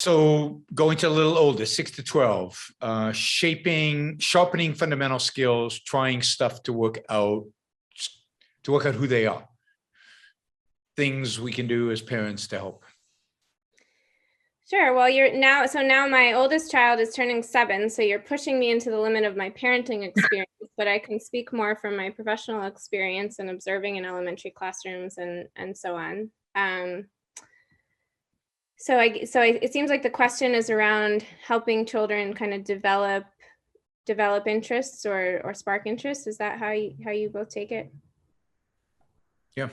So going to a little older, 6 to 12, sharpening fundamental skills, trying stuff to work out who they are. Things we can do as parents to help. Sure. Well, now my oldest child is turning 7, so you're pushing me into the limit of my parenting experience, but I can speak more from my professional experience and observing in elementary classrooms and so on. So it seems like the question is around helping children kind of develop interests or spark interests. Is that how you both take it? Yeah.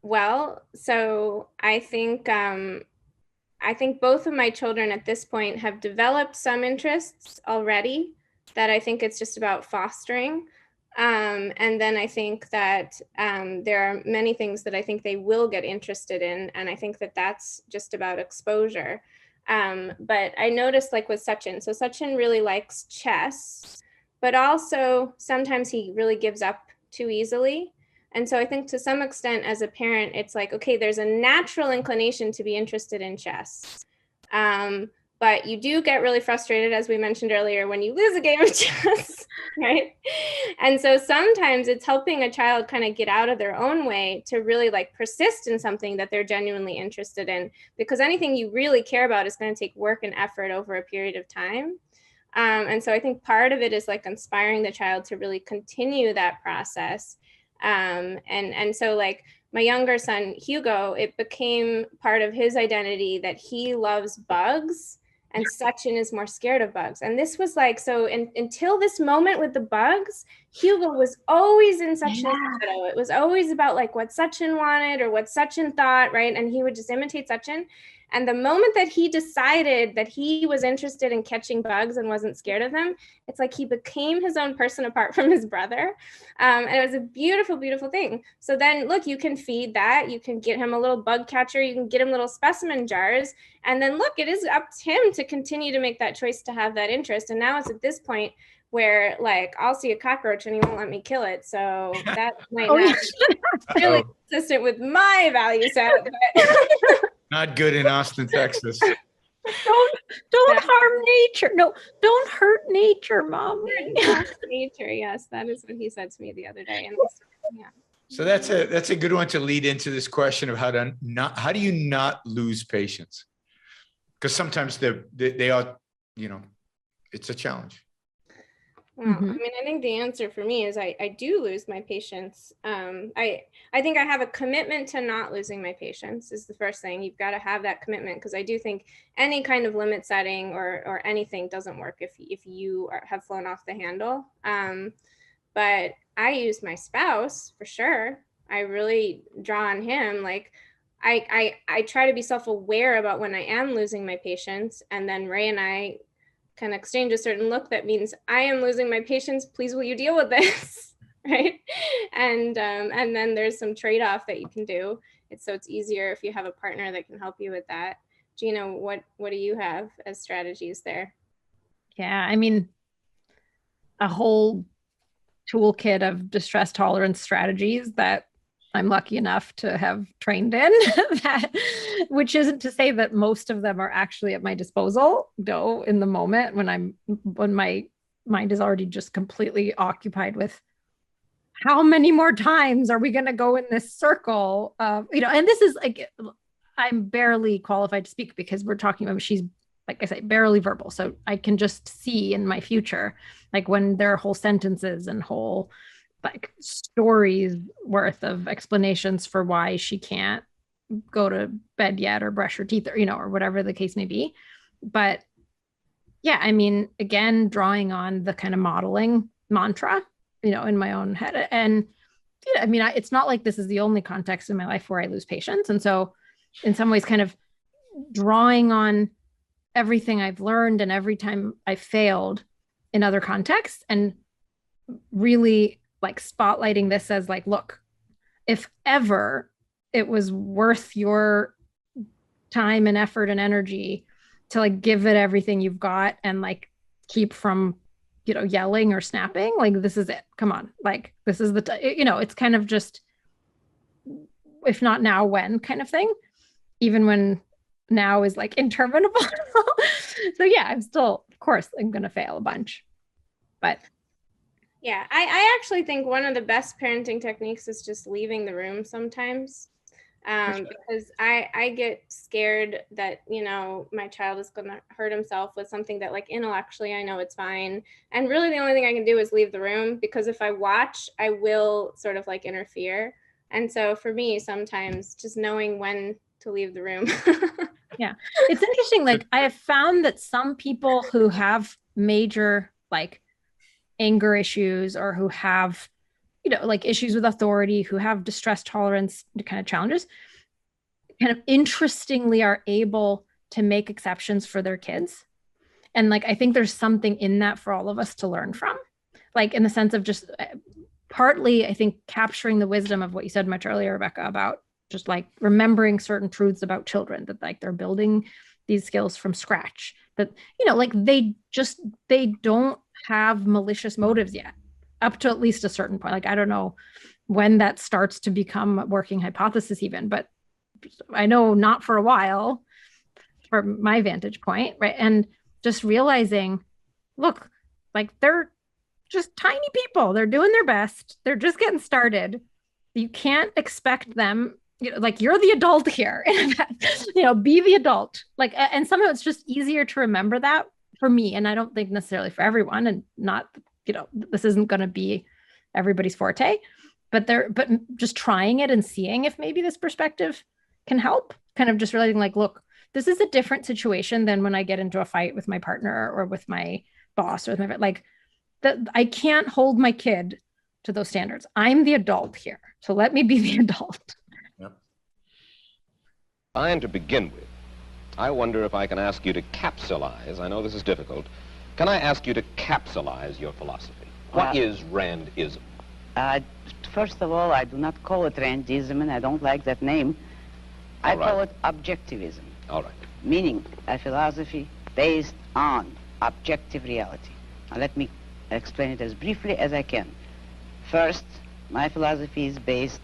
Well, so I think both of my children at this point have developed some interests already that I think it's just about fostering. And then I think that there are many things that I think they will get interested in. And I think that that's just about exposure. But I noticed, like with Sachin, so Sachin really likes chess, but also sometimes he really gives up too easily. And so I think to some extent as a parent, it's like, okay, there's a natural inclination to be interested in chess. But you do get really frustrated, as we mentioned earlier, when you lose a game of chess, right? And so sometimes it's helping a child kind of get out of their own way to really like persist in something that they're genuinely interested in, because anything you really care about is going to take work and effort over a period of time. And so I think part of it is like inspiring the child to really continue that process. And so like my younger son, Hugo, it became part of his identity that he loves bugs and Sachin is more scared of bugs. And this was like, so until this moment with the bugs, Hugo was always in Sachin's shadow. It was always about like what Sachin wanted or what Sachin thought, right? And he would just imitate Sachin. And the moment that he decided that he was interested in catching bugs and wasn't scared of them, it's like he became his own person apart from his brother. And it was a beautiful, beautiful thing. So then, look, you can feed that. You can get him a little bug catcher. You can get him little specimen jars. And then, look, it is up to him to continue to make that choice to have that interest. And now it's at this point where, like, I'll see a cockroach and he won't let me kill it. So that might not be really consistent with my value set. But not good in Austin, Texas. Don't harm nature. No, don't hurt nature, Mommy. Nature, yes, that is what he said to me the other day. And yeah. So that's a good one to lead into this question of how do you not lose patience? Because sometimes they are, it's a challenge. Well, I mean, I think the answer for me is I do lose my patience. I think I have a commitment to not losing my patience is the first thing. You've got to have that commitment, because I do think any kind of limit setting or anything doesn't work if you have flown off the handle. But I use my spouse for sure. I really draw on him. Like I try to be self-aware about when I am losing my patience, and then Ray and I can exchange a certain look that means I am losing my patience. Please, will you deal with this? Right. And then there's some trade-off that you can do. It's easier if you have a partner that can help you with that. Gina, what do you have as strategies there? Yeah, I mean, a whole toolkit of distress tolerance strategies that I'm lucky enough to have trained in, which isn't to say that most of them are actually at my disposal, though, in the moment when my mind is already just completely occupied with how many more times are we going to go in this circle of, and this is like, I'm barely qualified to speak because we're talking about, she's, like I say, barely verbal. So I can just see in my future, like when there are whole sentences and whole like stories worth of explanations for why she can't go to bed yet or brush her teeth or whatever the case may be. But yeah, I mean, again, drawing on the kind of modeling mantra, in my own head. And I mean, it's not like this is the only context in my life where I lose patience. And so in some ways kind of drawing on everything I've learned and every time I failed in other contexts and really like spotlighting this as like, look, if ever it was worth your time and effort and energy to like give it everything you've got and like keep from, yelling or snapping, like this is it. Come on. Like this is it's kind of just, if not now, when kind of thing. Even when now is like interminable. So yeah, I'm still, of course, I'm going to fail a bunch, but Yeah, I actually think one of the best parenting techniques is just leaving the room sometimes. Because I get scared that, my child is going to hurt himself with something that, like, intellectually I know it's fine. And really the only thing I can do is leave the room, because if I watch, I will sort of like interfere. And so for me, sometimes just knowing when to leave the room. yeah, it's interesting. Like, I have found that some people who have major like anger issues, or who have, like issues with authority, who have distress tolerance kind of challenges, kind of interestingly are able to make exceptions for their kids. And like, I think there's something in that for all of us to learn from, like in the sense of just partly, I think, capturing the wisdom of what you said much earlier, Rebecca, about just like remembering certain truths about children, that like they're building these skills from scratch, that, like they don't have malicious motives yet, up to at least a certain point. Like, I don't know when that starts to become a working hypothesis even, but I know not for a while, from my vantage point, right? And just realizing, look, like they're just tiny people. They're doing their best. They're just getting started. You can't expect them, like, you're the adult here, be the adult. Like, and somehow it's just easier to remember that for me. And I don't think necessarily for everyone, and not, this isn't going to be everybody's forte, but just trying it and seeing if maybe this perspective can help, kind of just realizing, like, look, this is a different situation than when I get into a fight with my partner or with my boss, or with my, like, that I can't hold my kid to those standards. I'm the adult here. So let me be the adult. Yep. And to begin with, I wonder if I can ask you to capsulize. I know this is difficult. Can I ask you to capsulize your philosophy? What is Randism? First of all, I do not call it Randism, and I don't like that name. I call it Objectivism. All right. Meaning a philosophy based on objective reality. Now let me explain it as briefly as I can. First, my philosophy is based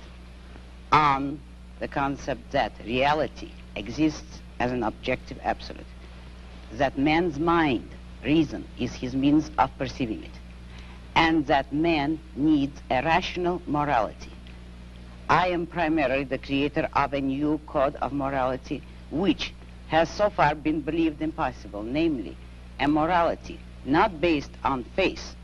on the concept that reality exists as an objective absolute, that man's mind, reason, is his means of perceiving it, and that man needs a rational morality. I am primarily the creator of a new code of morality which has so far been believed impossible, namely a morality not based on faith.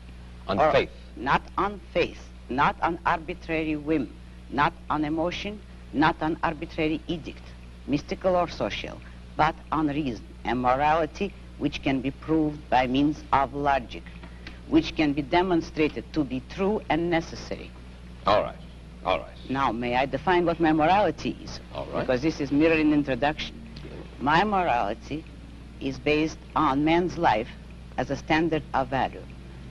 On faith. Not on faith, not on arbitrary whim, not on emotion, not on arbitrary edict, mystical or social, but on reason, a morality which can be proved by means of logic, which can be demonstrated to be true and necessary. All right. All right. Now, may I define what my morality is? All right. Because this is merely an introduction. My morality is based on man's life as a standard of value.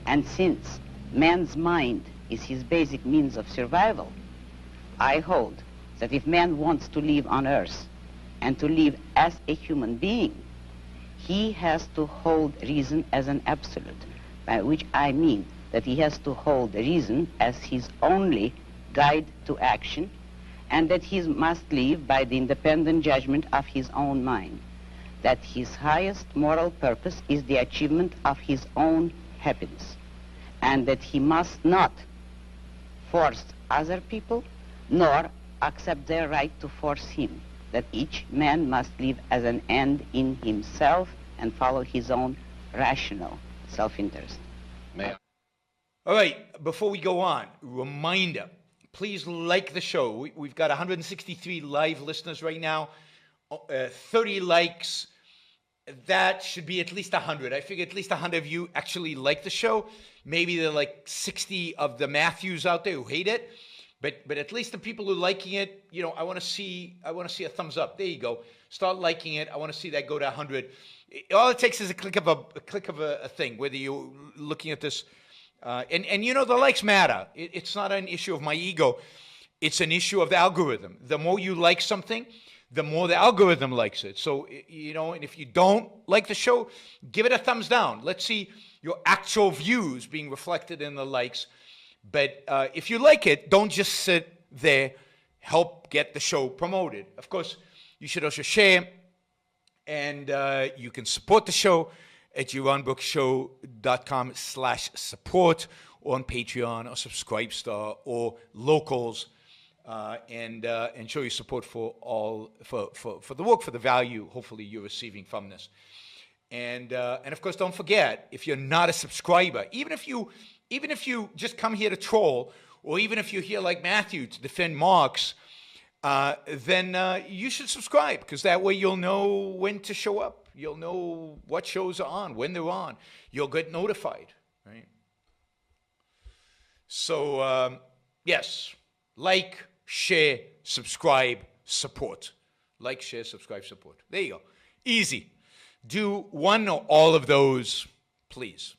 And since man's mind is his basic means of survival, I hold that if man wants to live on earth and to live as a human being, he has to hold reason as an absolute, by which I mean that he has to hold reason as his only guide to action, and that he must live by the independent judgment of his own mind, that his highest moral purpose is the achievement of his own happiness, and that he must not force other people, nor accept their right to force him, that each man must live as an end in himself and follow his own rational self-interest. May I? All right, before we go on, reminder, please like the show. We've got 163 live listeners right now, 30 likes. That should be at least 100. I figure at least 100 of you actually like the show. Maybe there are like 60 of the Matthews out there who hate it, but at least the people who are liking it, I want to see a thumbs up. There you go. Start liking it. I want to see that go to 100. All it takes is a click of a thing, whether you're looking at this. And the likes matter. It's not an issue of my ego. It's an issue of the algorithm. The more you like something, the more the algorithm likes it. So, and if you don't like the show, give it a thumbs down. Let's see your actual views being reflected in the likes. But if you like it, don't just sit there. Help get the show promoted. Of course, you should also share. And you can support the show at JeronBrooksShow.com/support, or on Patreon or Subscribestar or Locals, and show your support for the work, for the value hopefully you're receiving from this. And of course, don't forget, if you're not a subscriber, even if you just come here to troll, or even if you're here like Matthew to defend Marx, then you should subscribe, because that way you'll know when to show up. You'll know what shows are on, when they're on. You'll get notified, right? So, yes, like, share, subscribe, support. Like, share, subscribe, support. There you go. Easy. Do one or all of those, please.